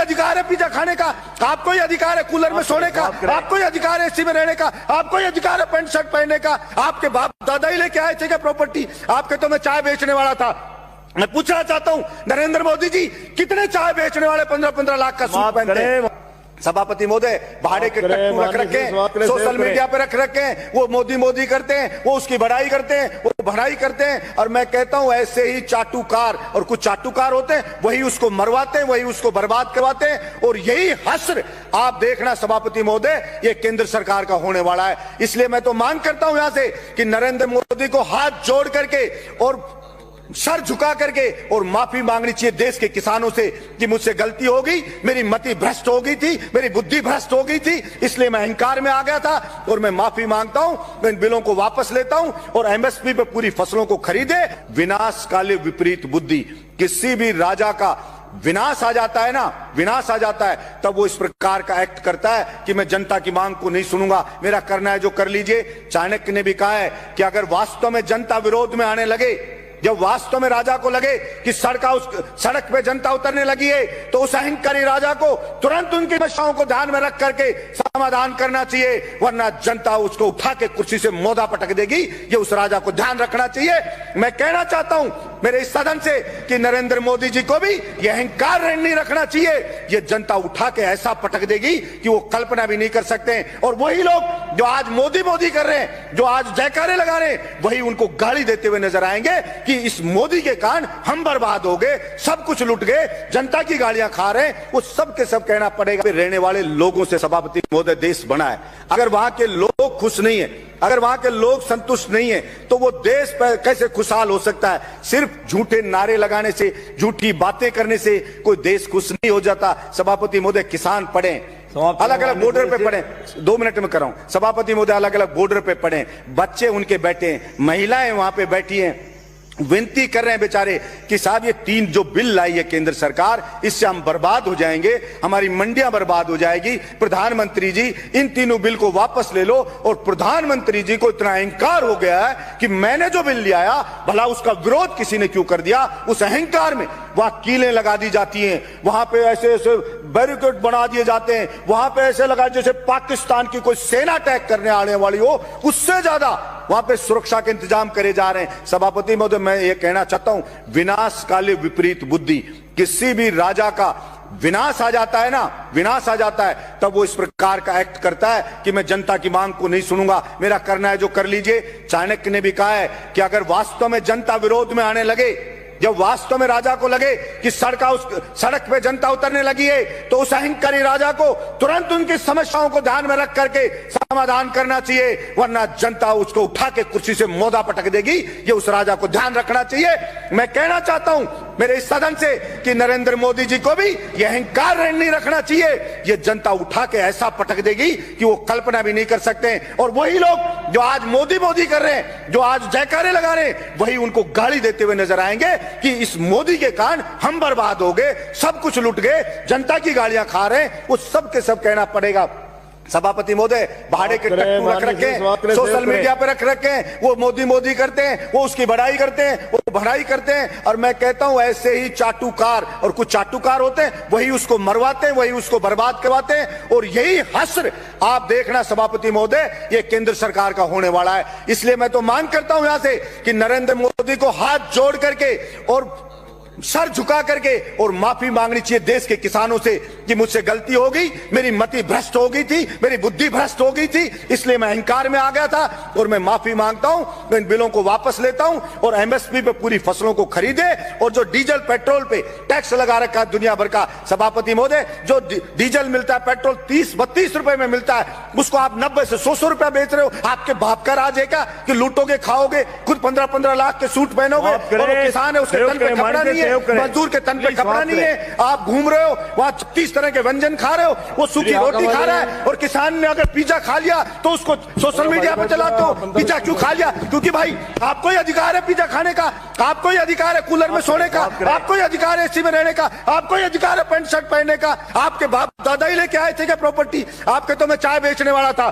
अधिकार है पिज्जा खाने का, आपको ही अधिकार है कूलर में सोने का, आपको ही अधिकार है एसी में रहने का, आपको ही अधिकार है पैंट शर्ट पहनने का। आपके बाप दादा ही लेके आए थे क्या प्रॉपर्टी? आपके तो मैं चाय बेचने वाला था। मैं पूछना चाहता हूं नरेंद्र मोदी जी, कितने चाय बेचने वाले 15-15 लाख का सूट पहनते हैं? सभापति महोदय, भाड़े के टट्टू रख रखे, सोशल मीडिया पे रख रखे हैं, वो मोदी करते हैं, वो उसकी बड़ाई करते हैं, वो बढ़ाई करते हैं। और मैं कहता हूं ऐसे ही चाटुकार, और कुछ चाटुकार होते हैं, वही उसको मरवाते हैं, वही उसको बर्बाद करवाते हैं। और यही हश्र आप देखना सभापति महोदय, ये केंद्र सरकार का होने वाला है। इसलिए मैं तो मांग करता हूं यहां से कि नरेंद्र मोदी को हाथ जोड़ करके और सर झुका करके और माफी मांगनी चाहिए देश के किसानों से कि मुझसे गलती हो गई, मेरी मति भ्रष्ट हो गई थी, मेरी बुद्धि भ्रष्ट हो गई थी, इसलिए मैं अहंकार में आ गया था और मैं माफी मांगता हूं। मैं इन बिलों को वापस लेता हूं और एमएसपी पे पूरी फसलों को खरीदे। विनाश काले विपरीत बुद्धि, किसी भी राजा का विनाश आ जाता है ना, विनाश आ जाता है, तब वो इस प्रकार का एक्ट करता है कि मैं जनता की मांग को नहीं सुनूंगा, मेरा करना है जो कर लीजिए। चाणक्य ने भी कहा है कि अगर वास्तव में जनता विरोध में आने लगे, जब वास्तव में राजा को लगे कि सड़क पे जनता उतरने लगी है, तो उस अहंकारी राजा को तुरंत उनकी समस्याओं को ध्यान में रख करके समाधान करना चाहिए, वरना जनता उसको उठा के कुर्सी से मोदा पटक देगी। ये उस राजा को ध्यान रखना चाहिए। मैं कहना चाहता हूं मेरे इस सदन से कि नरेंद्र मोदी जी को भी ये अहंकार नहीं रखना चाहिए। ये जनता उठा के ऐसा पटक देगी कि वो कल्पना भी नहीं कर सकते। और वही लोग जो आज मोदी कर रहे हैं, जो आज जयकारे लगा रहे हैं, वही उनको गाली देते हुए नजर आएंगे कि इस मोदी के कारण हम बर्बाद हो गए, सब कुछ लुट गए, जनता की गालियां खा रहे हैं। वो सब के सब कहना पड़ेगा रहने वाले लोगों से सभापति महोदय देश बना है। अगर वहां के लोग खुश नहीं है, अगर वहां के लोग संतुष्ट नहीं है, तो वो देश कैसे खुशहाल हो सकता है? सिर्फ झूठे नारे लगाने से, झूठी बातें करने से कोई देश खुश नहीं हो जाता। सभापति महोदय, किसान पढ़े, अलग अलग बॉर्डर पे पड़े, 2 मिनट में कर रहा हूं सभापति महोदय, अलग अलग बॉर्डर पे पड़े, बच्चे उनके बैठे हैं, महिलाएं वहां पे बैठी हैं, विनती कर रहे हैं बेचारे कि साहब ये 3 जो बिल लाई है केंद्र सरकार, इससे हम बर्बाद हो जाएंगे, हमारी मंडियां बर्बाद हो जाएगी। प्रधानमंत्री जी इन तीनों बिल को वापस ले लो। और प्रधानमंत्री जी को इतना अहंकार हो गया है कि मैंने जो बिल ले आया, भला उसका विरोध किसी ने क्यों कर दिया? उस अहंकार में वहां कीलें लगा दी जाती हैं, वहां पे ऐसे ऐसे बैरिकेड बना दिए जाते हैं, वहां पे ऐसे लगा जैसे पाकिस्तान की कोई सेना अटैक करने आने वाली हो, उससे ज्यादा वहां पे सुरक्षा के इंतजाम करे जा रहे हैं। सभापति महोदय, मैं ये कहना चाहता हूं, विनाश काले विपरीत बुद्धि, किसी भी राजा का विनाश आ जाता है ना, विनाश आ जाता है, तब वो इस प्रकार का एक्ट करता है कि मैं जनता की मांग को नहीं सुनूंगा, मेरा करना है जो कर लीजिए। चाणक्य ने भी कहा है कि अगर वास्तव में जनता विरोध में आने लगे, जब वास्तव में राजा को लगे कि सड़क पे जनता उतरने लगी है, तो उस अहंकारी राजा को तुरंत उनकी समस्याओं को ध्यान में रख करके समाधान करना चाहिए, वरना जनता उसको उठा के कुर्सी से मोदा पटक देगी। ये उस राजा को ध्यान रखना चाहिए। मैं कहना चाहता हूं मेरे इस सदन से कि नरेंद्र मोदी जी को भी ये अहंकार नहीं रखना चाहिए। ये जनता उठा के ऐसा पटक देगी कि वो कल्पना भी नहीं कर सकते। और वही लोग जो आज मोदी कर रहे हैं, जो आज जयकारे लगा रहे हैं, वही उनको गाली देते हुए नजर आएंगे कि इस मोदी के कारण हम बर्बाद हो गए, सब कुछ लुट गए, जनता की गालियां खा रहे हैं। वो सब के सब कहना पड़ेगा। सभापति महोदय, भाड़े के टट्टू रख रखे हैं, सोशल मीडिया पे रख रखे हैं, वो मोदी करते हैं, वो उसकी बड़ाई करते हैं, वो बढ़ाई करते हैं। और मैं कहता हूं ऐसे ही चाटुकार, और कुछ चाटुकार होते हैं, वही उसको मरवाते हैं, वही उसको बर्बाद करवाते हैं। और यही हश्र आप देखना सभापति महोदय, ये केंद्र सरकार का होने वाला है। इसलिए मैं तो मांग करता हूं यहां से कि नरेंद्र मोदी को हाथ जोड़ करके और सर झुका करके और माफी मांगनी चाहिए देश के किसानों से कि मुझसे गलती हो गई, मेरी मति भ्रष्ट हो गई थी, मेरी बुद्धि भ्रष्ट हो गई थी, इसलिए मैं अहंकार में आ गया था और मैं माफी मांगता हूं। मैं इन बिलों को वापस लेता हूं और एमएसपी पे पूरी फसलों को खरीदे। और जो डीजल पेट्रोल पे टैक्स लगा रखा है दुनिया भर का, सभापति महोदय, जो डीजल मिलता है, पेट्रोल 30-32 रुपए में मिलता है, उसको आप 90 से 100 रुपया बेच रहे हो। आपके बाप का राज है क्या कि लूटोगे, खाओगे, खुद 15-15 लाख के सूट पहनोगे और किसान है उसके तन पे कपड़ा नहीं है, मजदूर के तन पे कपड़ा नहीं है, आप घूम रहे हो वहां 36 तरह के व्यंजन खा रहे हो, वो सूखी रोटी खा रहा है। और किसान ने अगर पिज्जा खा लिया तो उसको सोशल मीडिया पे चलाते हो, पिज्जा क्यों खा लिया? क्योंकि भाई आपको ही अधिकार है पिज्जा खाने का, आपको ही अधिकार है कूलर में सोने का, आपको ही अधिकार है एसी में रहने का, आपको ही अधिकार है पैंट शर्ट पहनने का। आपके बाप दादा ही लेके आए थे क्या प्रॉपर्टी? आपके तो मैं चाय बेचने वाला था।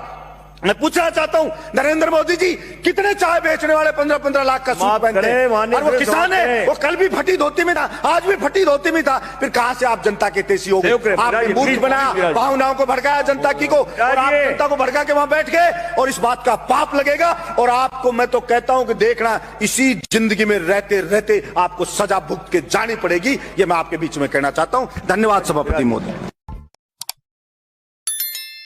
मैं पूछना चाहता हूं नरेंद्र मोदी जी कितने चाय बेचने वाले 15-15 लाख का सूट पहनते हैं, और वो किसान है, वो कल भी फटी धोती में था, आज भी फटी धोती में था, फिर कहां से आप जनता के तेजी हो गए? आपने मूर्ख बनाया, भावनाओं को भड़काया जनता की को, और आप जनता को भड़का के वहां बैठ गए, और इस बात का पाप लगेगा। और आपको मैं तो कहता हूं कि देखना, इसी जिंदगी में रहते रहते आपको सजा भुगत के जानी पड़ेगी। ये मैं आपके बीच में कहना चाहता हूं। धन्यवाद सभापति महोदय।